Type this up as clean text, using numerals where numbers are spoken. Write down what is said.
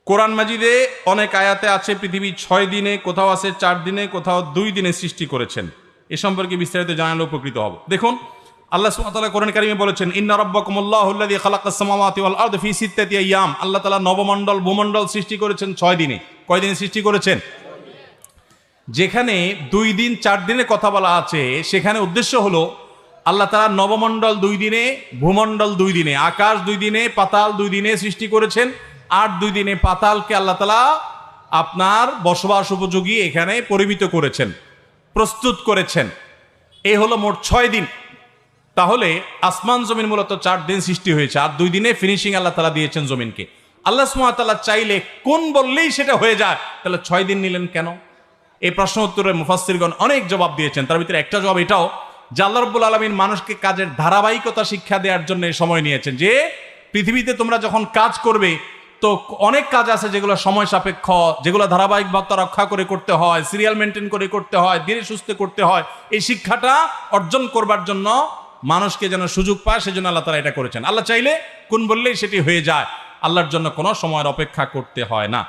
কোরআন মাজিদে অনেক আয়াতে আছে পৃথিবী 6 দিনে, কোথাও আছে 4 দিনে, কোথাও 2 দিনে সৃষ্টি করেছেন। এ সম্পর্কে বিস্তারিত জানালে উপকৃত হব। দেখুন, আল্লাহ সুবহানাহু ওয়া তাআলা কোরআন কারীমে বলেছেন, ইন্না রাব্বাকুমুল্লাহুল্লাযী খালাকাস সামাওয়াতি ওয়াল আরদা ফি সিত্তাতি আইয়াম। আল্লাহ তাআলা নবমণ্ডল ভূমণ্ডল সৃষ্টি করেছেন 6 দিনে। কয় দিনে সৃষ্টি করেছেন? যেখানে 2 দিন 4 দিনের কথা বলা আছে, সেখানে উদ্দেশ্য হলো আল্লাহ তাআলা নবমণ্ডল 2 দিনে, ভূমণ্ডল 2 দিনে, আকাশ 2 দিনে, পাতাল 2 দিনে সৃষ্টি করেছেন। আর 2 দিনে পাতালকে আল্লাহ তাআলা আপনার বসবাস উপযোগী এখানে পরিমিত করেছেন, প্রস্তুত করেছেন। এই হলো মোট 6 দিন। তাহলে আসমান জমিন মূলত 4 দিন সৃষ্টি হয়েছে, আর 2 দিনে ফিনিশিং আল্লাহ তাআলা দিয়েছেন জমিনকে। আল্লাহ সুবহানাহু ওয়া তাআলা চাইলে কোন বললেই সেটা হয়ে যায়, তাহলে 6 দিন নিলেন কেন? এই প্রশ্ন উত্তরে মুফাসসিরগণ অনেক জবাব দিয়েছেন। তার ভিতরে একটা জবাব এটাও যে আল্লাহ রাব্বুল আলামিন মানুষকে কাজের ধারাবাহিকতা শিক্ষা দেওয়ার জন্য সময় নিয়েছেন। যে পৃথিবীতে তোমরা যখন কাজ করবে, তো অনেক কাজ আছে যেগুলো সময় সাপেক্ষ, যেগুলো ধারাবাহিকতা রক্ষা করে করতে হয়, সিরিয়াল মেনটেন করে করতে হয়, ধীরে সুস্থে করতে হয়। এই শিক্ষাটা অর্জন করবার জন্য মানুষকে যেন সুযোগ পায়, সেজন্য আল্লাহ তাআলা এটা করেছেন। আল্লাহ চাইলে কোন বললেই সেটি হয়ে যায়। আল্লাহর জন্য কোনো সময়ের অপেক্ষা করতে হয় না।